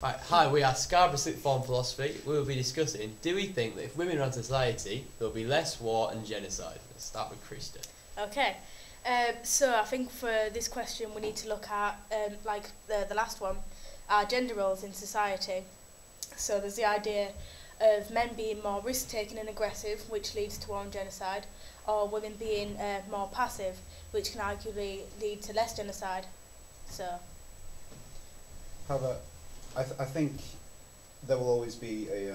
Right, hi, we are Scarborough Sixth Form Philosophy. We will be discussing, do we think that if women run society, there will be less war and genocide? Let's start with Krista. Okay, so I think for this question we need to look at, like the last one, gender roles in society. So there's the idea of men being more risk-taking and aggressive, which leads to war and genocide, or women being more passive, which can arguably lead to less genocide. So. How about, I think there will always be a,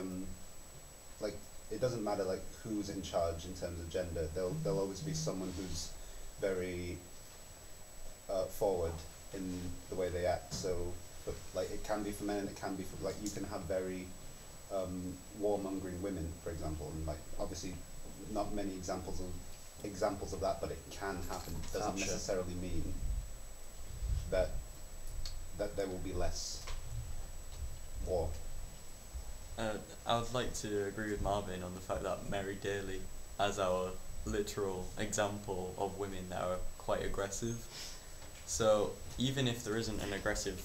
like, it doesn't matter like who's in charge in terms of gender, there'll always be someone who's very forward in the way they act, so, but like it can be for men and it can be for, like, you can have very warmongering women, for example, and like obviously not many examples of that, but it can happen. It doesn't necessarily mean that there will be less war. I would like to agree with Marvin on the fact that Mary Daly, as our literal example of women that are quite aggressive, so even if there isn't an aggressive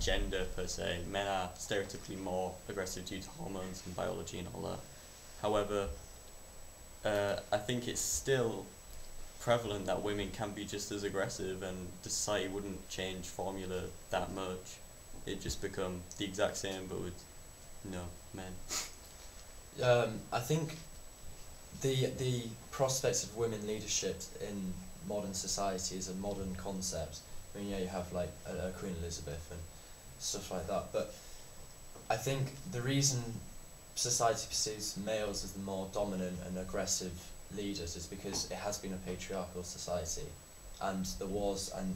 gender per se, men are stereotypically more aggressive due to hormones and biology and all that. However, I think it's still prevalent that women can be just as aggressive, and the society wouldn't change formula that much. It'd just become the exact same but with men. I think the prospects of women leadership in modern society is a modern concept. I mean, yeah, you have like Queen Elizabeth and stuff like that, but I think the reason society perceives males as the more dominant and aggressive leaders is because it has been a patriarchal society, and the wars and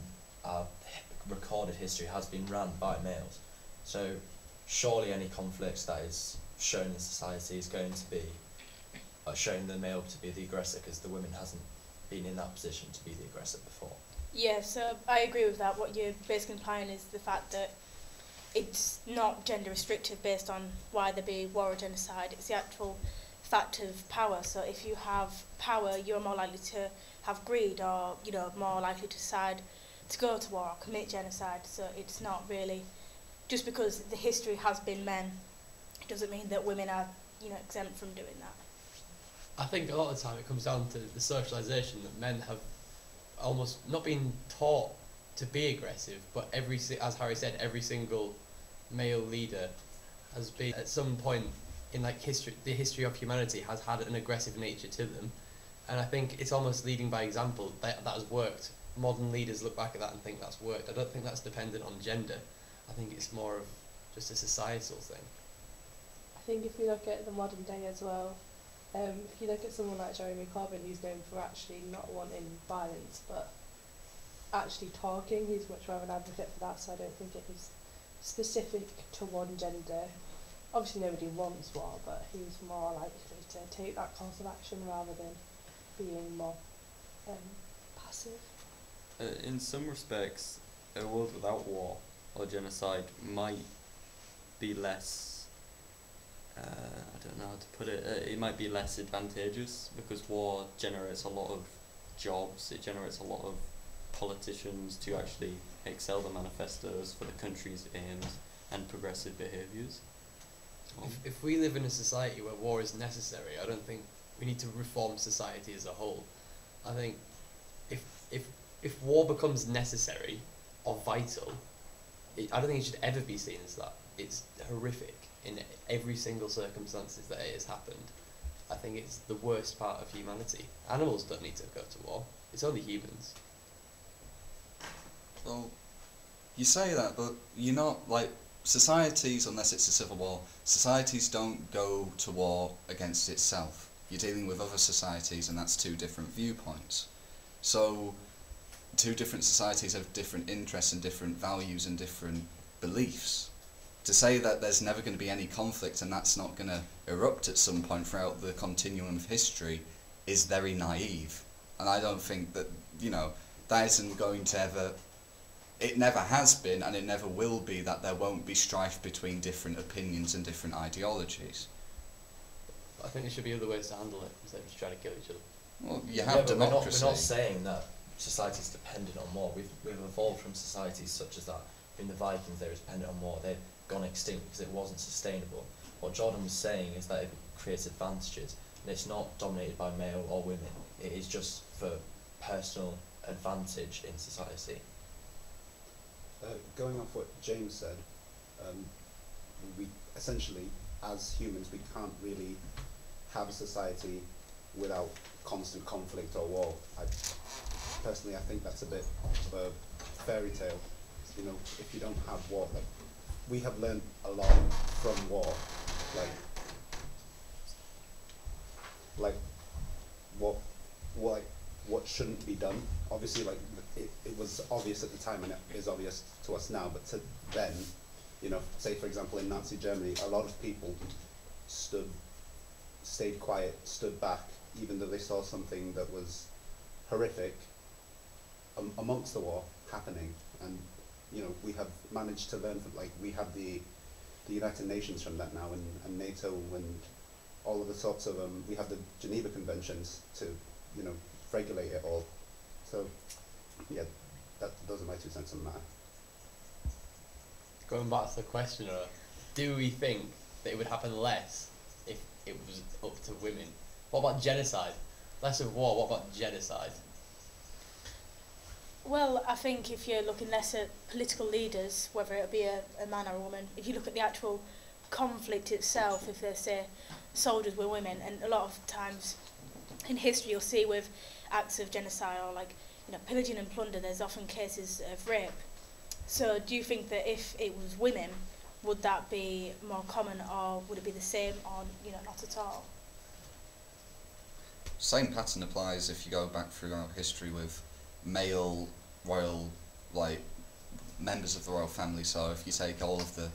recorded history has been run by males. So surely any conflicts that is shown in society is going to be showing the male to be the aggressor, because the woman hasn't been in that position to be the aggressor before. Yeah, so I agree with that. What you're basically implying is the fact that it's not gender restrictive based on why there be war or genocide. It's the actual fact of power. So if you have power, you're more likely to have greed, or more likely to decide to go to war or commit genocide. So it's not really just because the history has been men, it doesn't mean that women are exempt from doing that. I think a lot of the time it comes down to the socialisation that men have almost not been taught to be aggressive, but as Harry said, every single male leader has been at some point in the history of humanity has had an aggressive nature to them, and I think it's almost leading by example. That has worked. Modern leaders look back at that and think that's worked. I don't think that's dependent on gender. I think it's more of just a societal thing. I think if you look at the modern day as well, if you look at someone like Jeremy Corbyn, who's known for actually not wanting violence, but actually talking, he's much more of an advocate for that, so I don't think it is specific to one gender. Obviously nobody wants war, but he's more likely to take that course of action rather than being more passive. In some respects, a world without war or genocide might be less, I don't know how to put it, it might be less advantageous, because war generates a lot of jobs, it generates a lot of politicians to actually excel the manifestos for the country's aims and progressive behaviours. If we live in a society where war is necessary, I don't think we need to reform society as a whole. I think if war becomes necessary or vital, I don't think it should ever be seen as that. It's horrific in every single circumstances that it has happened. I think it's the worst part of humanity. Animals don't need to go to war. It's only humans. Well, you say that, but you're not, like, societies, unless it's a civil war, societies don't go to war against itself. You're dealing with other societies, and that's two different viewpoints. So, two different societies have different interests and different values and different beliefs. To say that there's never going to be any conflict and that's not going to erupt at some point throughout the continuum of history is very naive. And I don't think that, that isn't going to ever... It never has been, and it never will be, that there won't be strife between different opinions and different ideologies. I think there should be other ways to handle it instead of just trying to kill each other. Well, you have democracy. We're not saying that society is dependent on war. We've evolved from societies such as that I mean, the Vikings, they were dependent on war. They've gone extinct because it wasn't sustainable. What Jordan was saying is that it creates advantages, and it's not dominated by male or women. It is just for personal advantage in society. Going off what James said, we essentially, as humans, we can't really have a society without constant conflict or war. Personally, I think that's a bit of a fairy tale. You know, if you don't have war, like, we have learned a lot from war, like what shouldn't be done. Obviously, like it was obvious at the time, and it is obvious to us now. But to then, you know, say for example in Nazi Germany, a lot of people stayed quiet, stood back, even though they saw something that was horrific amongst the war happening. And you know, we have managed to learn from, like, we have the United Nations from that now, and NATO, and all of the sorts of we have the Geneva Conventions to, you know, regulate it all. So yeah, those are my 2 cents on the matter. Going back to the question, do we think that it would happen less if it was up to women? What about genocide? Less of war, what about genocide? Well, I think if you're looking less at political leaders, whether it be a man or a woman, if you look at the actual conflict itself, if they say soldiers were women, and a lot of times in history you'll see with acts of genocide or, like, you know, pillaging and plunder, there's often cases of rape. So do you think that if it was women, would that be more common, or would it be the same, or, you know, not at all? Same pattern applies if you go back throughout history with male royal, like, members of the royal family. So if you take all of the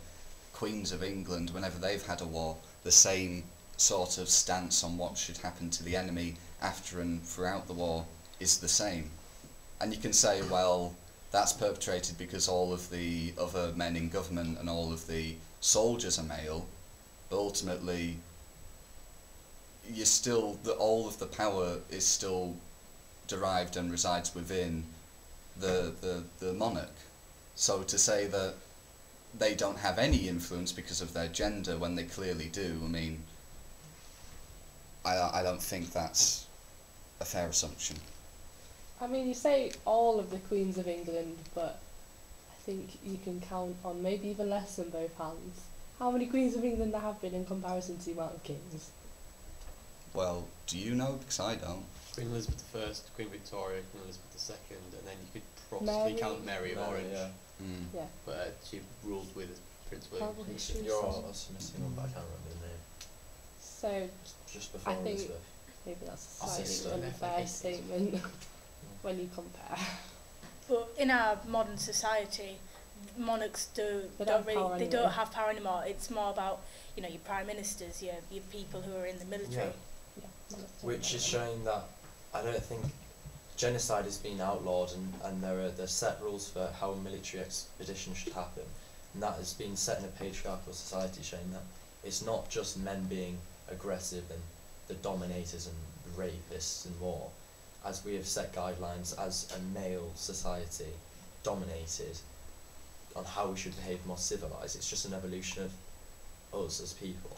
queens of England, whenever they've had a war, the same sort of stance on what should happen to the enemy after and throughout the war is the same. And you can say, well, that's perpetrated because all of the other men in government and all of the soldiers are male, but ultimately you're still, all of the power is still derived and resides within the monarch. So to say that they don't have any influence because of their gender when they clearly do, I mean, I don't think that's a fair assumption. I mean, you say all of the queens of England, but I think you can count on maybe even less than both hands how many queens of England there have been in comparison to the amount of kings. Well, do you know? Because I don't. Queen Elizabeth I, Queen Victoria, Queen Elizabeth II, and then you could possibly Mary. count Mary of Orange. Yeah. Mm. Yeah. But she ruled with Prince William. Horrible history. You're also missing one, but I can't remember the name. So Just before I think Elizabeth. maybe that's a Sister. slightly unfair statement when you compare. But in our modern society, monarchs They don't don't don't have power have power anymore. It's more about, you know, your prime ministers, your people who are in the military. Yeah. Yeah, Which is showing that I don't think genocide has been outlawed, and there's set rules for how a military expedition should happen, and that has been set in a patriarchal society, showing that it's not just men being aggressive and the dominators and the rapists in war. As we have set guidelines as a male society dominated on how we should behave more civilised, it's just an evolution of us as people.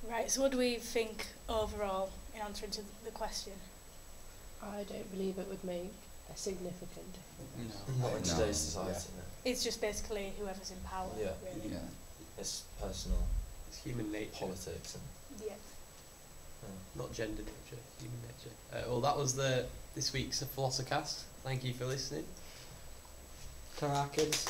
Right, so what do we think overall in answering to the question? I don't believe it would make a significant difference. No. Not in No. today's society, no. It's just basically whoever's in power, Yeah. really. Yeah. It's personal It's human nature, politics and Yeah. not gender nature, human nature. Well, that was this week's PhilosoCast. Thank you for listening. Caracas.